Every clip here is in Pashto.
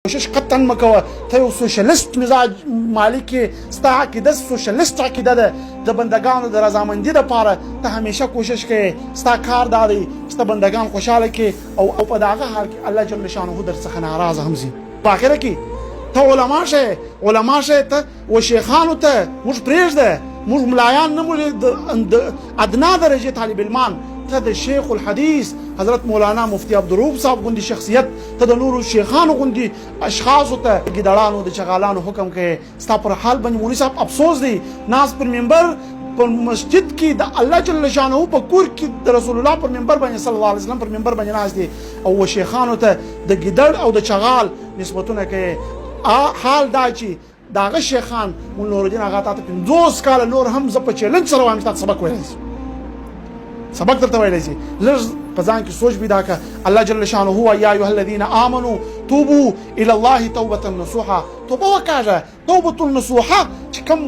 کوشش قطعا مکوه ته یو سوشلیست مزاج مالک ستا عقیده سوشلیست عقیده ده د بندگانو د رضامندي لپاره ته همیشه کوشش کوي ستا کار دا دی ستا بندگان خوشاله کې او په دغه حال کې الله جل شانه در څخه ناراضه هم زی په اخر کې ته علما شه ته او شیخانو ته موږ پرېږده موږ ملایان نه موږ د ادنا درجه طالب علمان ته د شیخ الحدیث حضرت مولانا مفتی عبدالرؤوف صاحب غوندي شخصیت ته د نورو شیخانو غوندي اشخاص ته ګډړانو د چغالانو حکم کوي ستا پر حال باندې مولوی صاحب افسوس دی ناس پر منبر پر مسجد کې د الله جل شانه په کور کې د رسول الله پر منبر باندې صلی الله علیه وسلم پر منبر باندې ناس دي او شیخانو ته د ګډړ او د چغال نسبتونه کوي حال دا چې داغه شیخان مول نورالدین هغه ته 50 کال نور هم ز په چیلنج سره وایم تاسو سبق وایي سبق درته ویلی شي لږ په ځان کې سوچ پیدا کړه الله جل شانه هو یا ایها الذین آمنوا توبوا الى الله توبه نصوحا توبه وکړه توبه النصوحا چې کوم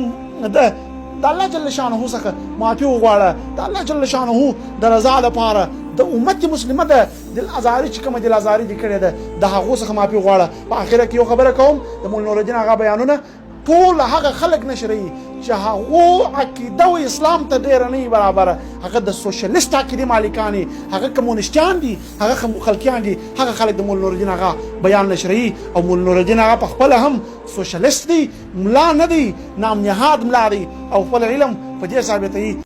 د الله جل شانه څخه معافي وغواړه د الله جل شانه د رضا لپاره د امت مسلمه د الازهري چې کوم د الازهري د کړه د هغه څخه معافي وغواړه په اخره کې یو خبره کوم د مول نورالدین هغه بیانونه ټول هغه خلک نشري چې هغه عقیده او اسلام ته ډیر نه برابر هغه د سوشلیست عقیده مالکانی هغه کمونیستان دي هغه خلکیان دي هغه خلک د مول نورالدین هغه بیان نشري او مول نورالدین هغه په خپل هم سوشلیست دي ملا نه دي نام نهاد ملا دي او خپل علم په دې ثابتوي